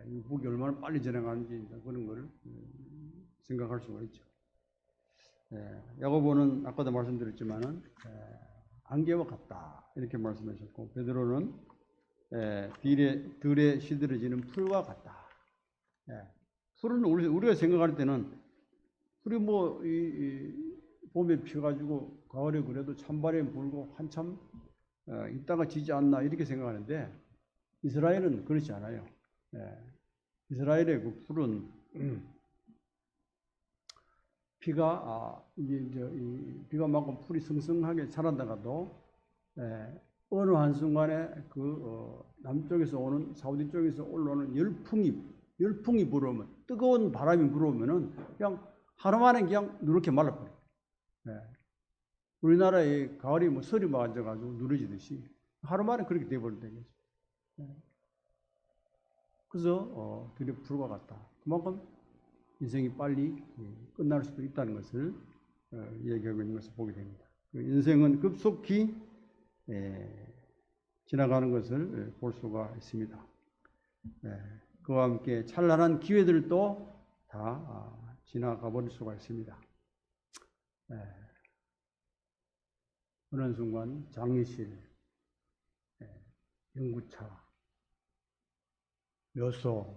이 북이 얼마나 빨리 지나가는지 이제 그런 걸 생각할 수가 있죠. 야고보는 아까도 말씀드렸지만은 안개와 같다 이렇게 말씀하셨고, 베드로는 들에 시들어지는 풀과 같다. 풀은 우리가 생각할 때는 풀이 뭐 봄에 피어가지고 가을에 그래도 찬바람이 불고 한참 있다가 지지 않나 이렇게 생각하는데, 이스라엘은 그렇지 않아요. 이스라엘의 그 풀은 비가 맞고 풀이 성성하게 자라다가도 어느 한순간에 남쪽에서 오는 사우디 쪽에서 올라오는 열풍이 불어오면, 뜨거운 바람이 불어오면은 그냥 하루 만에 그냥 누렇게 말라버려요. 우리나라의 가을이 뭐 설이 맞아가지고 누러지듯이 하루 만에 그렇게 돼버린다 이거죠. 그래서 들의 풀과 같다. 그만큼 인생이 빨리 끝날 수도 있다는 것을 얘기하고 있는 것을 보게 됩니다. 인생은 급속히 지나가는 것을 볼 수가 있습니다. 그와 함께 찬란한 기회들도 다 지나가 버릴 수가 있습니다. 어느 순간 장례실, 연구차, 묘소,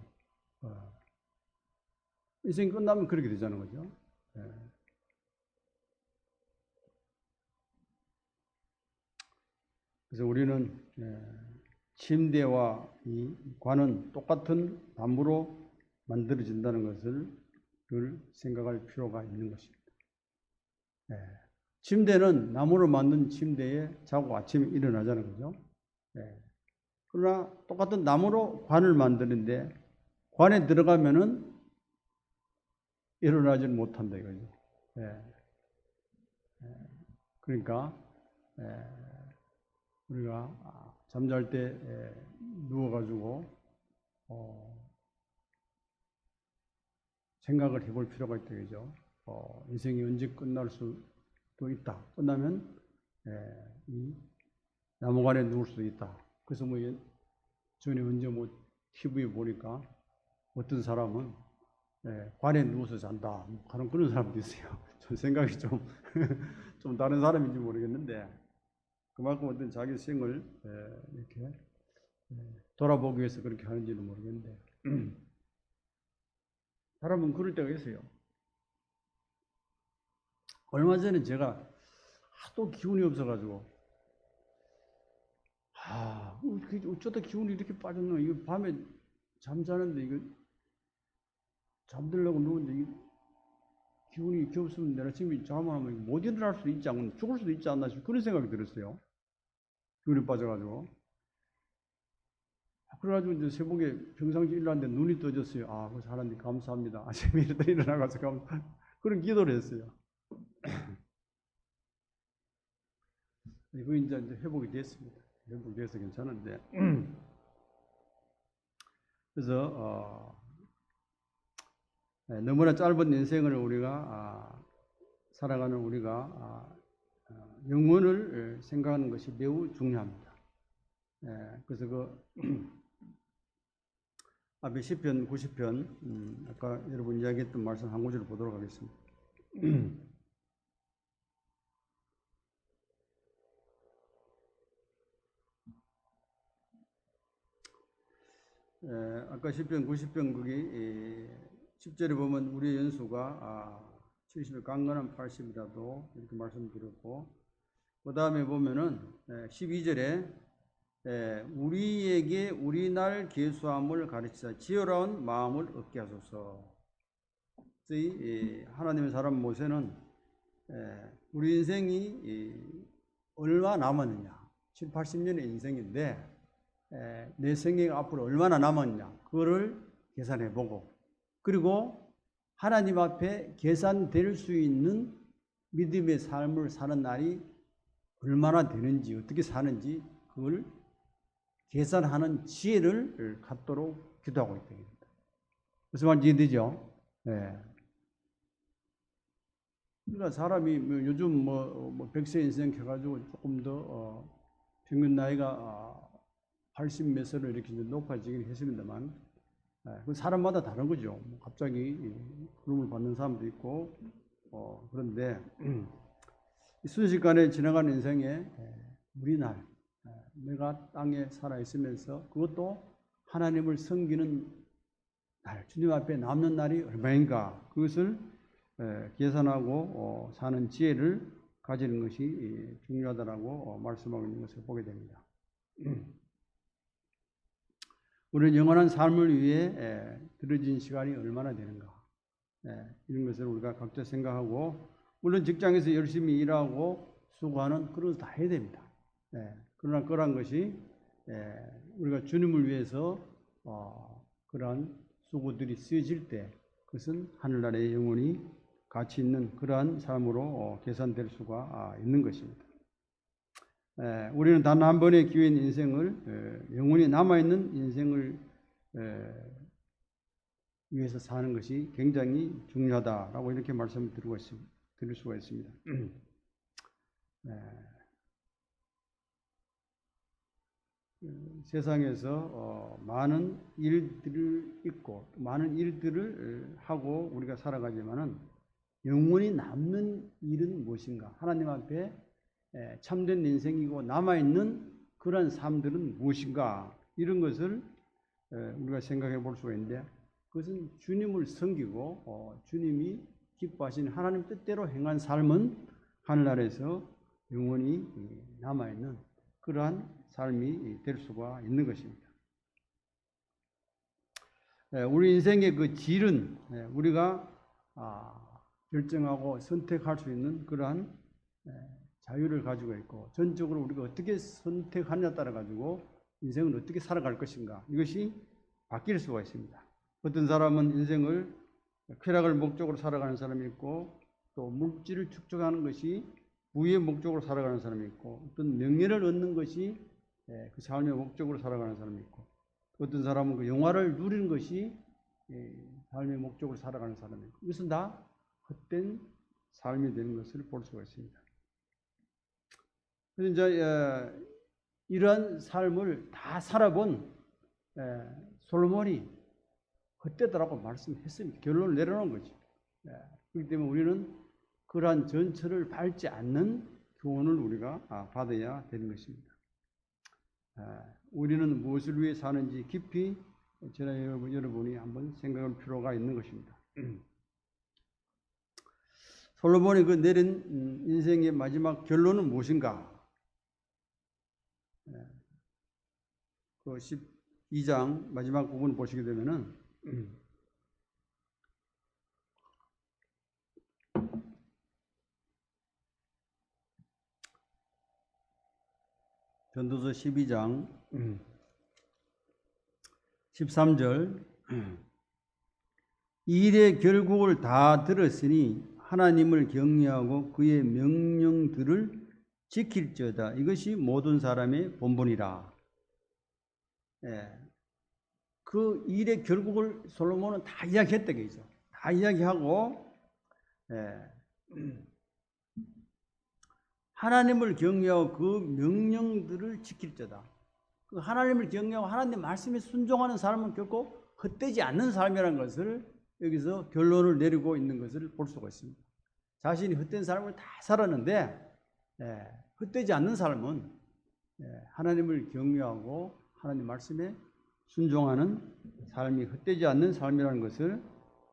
인생이 끝나면 그렇게 되자는 거죠. 그래서 우리는 침대와 이 관은 똑같은 나무로 만들어진다는 것을 생각할 필요가 있는 것입니다. 침대는 나무로 만든 침대에 자고 아침에 일어나자는 거죠. 그러나 똑같은 나무로 관을 만드는데 관에 들어가면은 일어나지는 못한다 이거죠. 그러니까 우리가 잠잘 때 누워가지고 생각을 해볼 필요가 있다 이거죠. 인생이 언제 끝날 수도 있다. 끝나면 이 나무관에 누울 수도 있다. 그래서 뭐 전에 언제 뭐 TV에 보니까 어떤 사람은 관에 누워서 잔다 하는 그런 사람도 있어요. 전 생각이 좀 다른 사람인지 모르겠는데, 그만큼 어떤 자기 생을 이렇게 돌아보기 위해서 그렇게 하는지는 모르겠는데, 사람은 그럴 때가 있어요. 얼마 전에 제가 하도 기운이 없어가지고, 어쩌다 기운이 이렇게 빠졌나? 이거 밤에 잠자는데 이거 잠들려고 누웠는데 기운이 이렇게 없으면 내가 지금 잠하면 못 일어날 수도 있지 않나, 죽을 수도 있지 않나 싶은 그런 생각이 들었어요. 기운이 빠져가지고. 그래가지고 이제 새벽에 평상시 일어났는데 눈이 떠졌어요. 그래서 하나님 감사합니다. 아침에 일어나가서 그런 기도를 했어요. 이거 이제 회복이 됐습니다. 회복이 돼서 괜찮은데. 그래서 너무나 짧은 인생을 우리가 살아가는 우리가 영혼을 생각하는 것이 매우 중요합니다. 그래서 앞에 시편 90편 아까 여러분 이야기했던 말씀 한 구절을 보도록 하겠습니다. 아까 시편 90편 거기 10절에 보면 우리의 연수가 70을 강건한 80이라도 이렇게 말씀드렸고, 그 다음에 보면은 12절에 우리에게 우리 날 계수함을 가르치사 지혜로운 마음을 얻게 하소서. 하나님의 사람 모세는 우리 인생이 얼마 남았느냐, 7, 80년의 인생인데 내 생애가 앞으로 얼마나 남았느냐 그거를 계산해보고, 그리고 하나님 앞에 계산될 수 있는 믿음의 삶을 사는 날이 얼마나 되는지, 어떻게 사는지 그걸 계산하는 지혜를 갖도록 기도하고 있다. 무슨 말인지 이해되죠? 예. 그러니까 사람이 뭐 요즘 뭐 100세 인생 해가지고 조금 더 평균 나이가 80 몇 세로 이렇게 높아지긴 했습니다만, 그 사람마다 다른 거죠. 갑자기 부름을 받는 사람도 있고, 그런데 순식간에 지나가는 인생에 우리 날, 내가 땅에 살아 있으면서 그것도 하나님을 섬기는 날, 주님 앞에 남는 날이 얼마인가, 그것을 계산하고 사는 지혜를 가지는 것이 중요하다라고 말씀하고 있는 것을 보게 됩니다. 우리는 영원한 삶을 위해 들어진 시간이 얼마나 되는가, 이런 것을 우리가 각자 생각하고, 물론 직장에서 열심히 일하고 수고하는 그런 거 다 해야 됩니다. 그러나 그러한 것이 우리가 주님을 위해서 그러한 수고들이 쓰여질 때 그것은 하늘나라에 영원히 가치 있는 그러한 삶으로 계산될 수가 있는 것입니다. 우리는 단 한 번의 기회인 인생을, 영원히 남아있는 인생을 위해서 사는 것이 굉장히 중요하다라고 이렇게 말씀을 드릴 수가 있습니다. 세상에서 많은 일들을 있고 많은 일들을 하고 우리가 살아가지만은 영원히 남는 일은 무엇인가? 하나님 앞에 참된 인생이고 남아있는 그런 삶들은 무엇인가? 이런 것을 우리가 생각해 볼 수가 있는데, 그것은 주님을 섬기고 주님이 기뻐하시는 하나님 뜻대로 행한 삶은 하늘나라에서 영원히 남아있는 그러한 삶이 될 수가 있는 것입니다. 우리 인생의 그 질은 우리가 결정하고 선택할 수 있는 그러한 자유를 가지고 있고, 전적으로 우리가 어떻게 선택하느냐에 따라 가지고 인생을 어떻게 살아갈 것인가, 이것이 바뀔 수가 있습니다. 어떤 사람은 인생을 쾌락을 목적으로 살아가는 사람이 있고, 또 물질을 축적하는 것이 부의 목적으로 살아가는 사람이 있고, 어떤 명예를 얻는 것이 그 삶의 목적으로 살아가는 사람이 있고, 어떤 사람은 그 영화를 누리는 것이 삶의 목적으로 살아가는 사람이 있고, 이것은 다 헛된 삶이 되는 것을 볼 수가 있습니다. 그래서 이제 이러한 삶을 다 살아본 솔로몬이 헛되다라고 말씀했습니다. 결론을 내려놓은 거죠. 그렇기 때문에 우리는 그러한 전철을 밟지 않는 교훈을 우리가 받아야 되는 것입니다. 우리는 무엇을 위해 사는지 깊이 저나 여러분이 한번 생각할 필요가 있는 것입니다. 솔로몬이 그 내린 인생의 마지막 결론은 무엇인가? 그 12장 마지막 부분 보시게 되면은 전도서 12장 13절, 이 일의 결국을 다 들었으니 하나님을 경외하고 그의 명령들을 지킬지어다. 이것이 모든 사람의 본분이라. 그 일의 결국을 솔로몬은 다 이야기했다고 했죠. 다 이야기하고 하나님을 경외하고 그 명령들을 지킬지어다. 그 하나님을 경외하고 하나님 말씀에 순종하는 삶은 결코 헛되지 않는 삶이라는 것을 여기서 결론을 내리고 있는 것을 볼 수가 있습니다. 자신이 헛된 삶을 다 살았는데 헛되지 않는 삶은 하나님을 경외하고 하나님 말씀에 순종하는 삶이 헛되지 않는 삶이라는 것을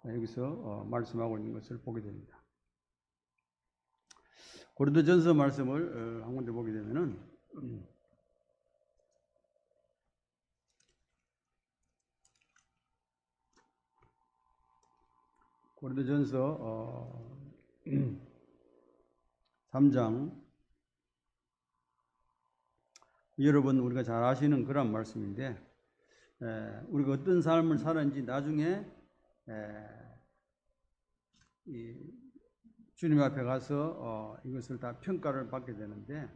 여기서 말씀하고 있는 것을 보게 됩니다. 고린도전서 말씀을 한 군데 보게 되면은 고린도전서 3장, 여러분 우리가 잘 아시는 그런 말씀인데, 우리가 어떤 삶을 사는지 나중에 주님 앞에 가서 이것을 다 평가를 받게 되는데,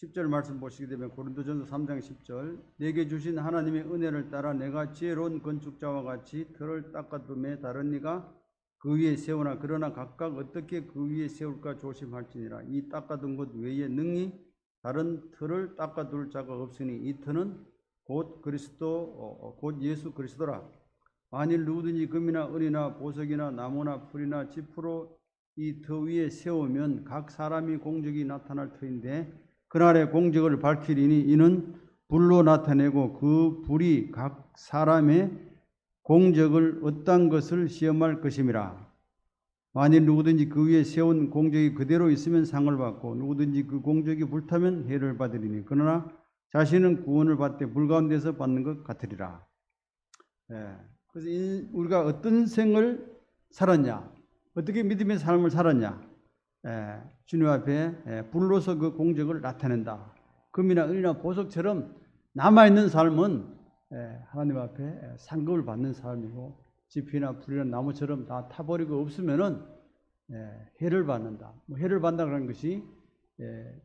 10절 말씀 보시게 되면 고린도전서 3장 10절 내게 주신 하나님의 은혜를 따라 내가 지혜로운 건축자와 같이 틀을 닦아둠에 다른 이가 그 위에 세우나 그러나 각각 어떻게 그 위에 세울까 조심할지니라. 이 닦아둔 것 외에 능히 다른 틀을 닦아둘 자가 없으니 이 틀은 곧 그리스도 곧 예수 그리스도라. 만일 누구든지 금이나 은이나 보석이나 나무나 풀이나 지푸로 이 터 위에 세우면 각 사람이 공적이 나타날 터인데 그날의 공적을 밝히리니 이는 불로 나타내고 그 불이 각 사람의 공적을 어떤 것을 시험할 것임이라. 만일 누구든지 그 위에 세운 공적이 그대로 있으면 상을 받고 누구든지 그 공적이 불타면 해를 받으리니 그러나 자신은 구원을 받되 불 가운데서 받는 것 같으리라. 그래서 우리가 어떤 생을 살았냐, 어떻게 믿음의 삶을 살았냐, 주님 앞에 불로서 그 공적을 나타낸다. 금이나 은이나 보석처럼 남아있는 삶은 하나님 앞에 상급을 받는 삶이고 지피나 풀이나 나무처럼 다 타버리고 없으면은 해를 받는다. 해를 받는다는 것이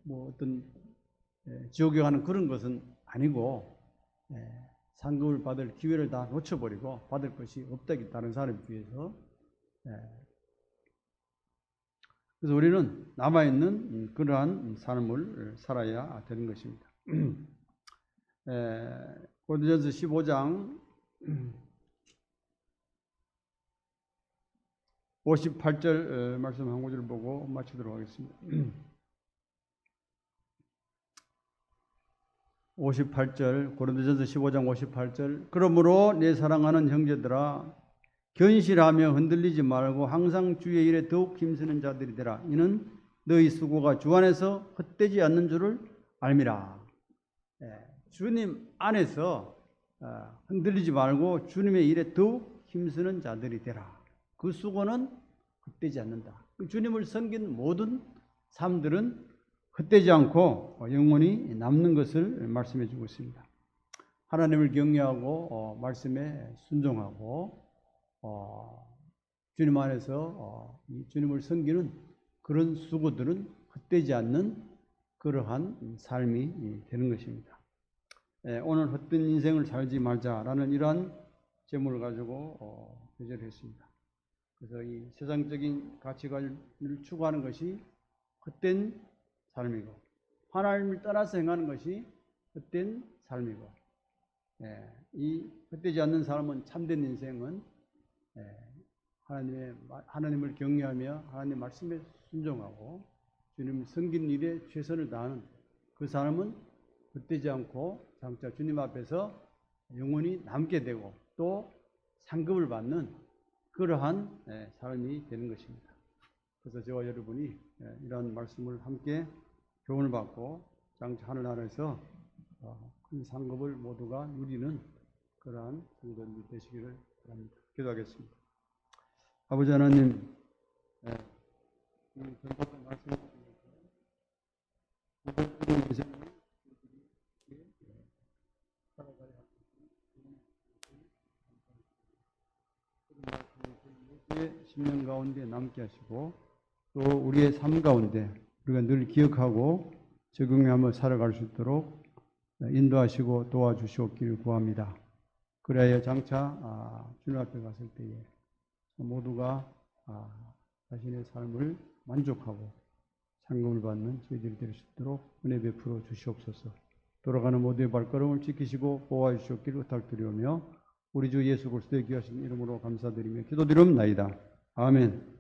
어떤 지옥에 가는 그런 것은 아니고 상급을 받을 기회를 다 놓쳐버리고 받을 것이 없다. 다른 사람에 비해서. 그래서 우리는 남아있는 그러한 삶을 살아야 되는 것입니다. 고린도전서 15장 58절 말씀 한 구절 보고 마치도록 하겠습니다. 58절 고린도전서 15장 58절 그러므로 내 사랑하는 형제들아 견실하며 흔들리지 말고 항상 주의 일에 더욱 힘쓰는 자들이 되라. 이는 너희 수고가 주 안에서 헛되지 않는 줄을 알미라. 주님 안에서 흔들리지 말고 주님의 일에 더욱 힘쓰는 자들이 되라. 그 수고는 헛되지 않는다. 주님을 섬긴 모든 삶들은 헛되지 않고 영원히 남는 것을 말씀해 주고 있습니다. 하나님을 경외하고 말씀에 순종하고 주님 안에서 주님을 섬기는 그런 수고들은 헛되지 않는 그러한 삶이 되는 것입니다. 오늘 헛된 인생을 살지 말자라는 이러한 제목을 가지고 교제를 했습니다. 그래서 이 세상적인 가치관을 추구하는 것이 헛된 삶이고 하나님을 떠나서 행하는 것이 헛된 삶이고 이 헛되지 않는 삶은 참된 인생은 하나님을 경외하며 하나님 말씀에 순종하고 주님을 섬기는 일에 최선을 다하는 그 삶은 헛되지 않고 장차 주님 앞에서 영원히 남게 되고 또 상급을 받는 그러한 삶이 되는 것입니다. 그래서 저와 여러분이 이러한 말씀을 함께 교훈을 받고 장차 하늘나라에서 큰 상급을 모두가 누리는 그러한 성도님이 되시기를 바랍니다. 기도하겠습니다. 아버지 하나님, 전받은 말씀을 통해서 인생을 살아가야 우리의 심령 가운데 남게 하시고 또 우리의 삶 가운데 우리가 늘 기억하고 적용하며 살아갈 수 있도록 인도하시고 도와주시옵기를 구합니다. 그래야 장차 주님 앞에 갔을 때에 모두가 자신의 삶을 만족하고 상급을 받는 저희들이 될 수 있도록 은혜 베풀어 주시옵소서. 돌아가는 모두의 발걸음을 지키시고 보호해 주시옵기를 부탁드리오며 우리 주 예수 그리스도의 귀하신 이름으로 감사드리며 기도드리옵나이다. 아멘.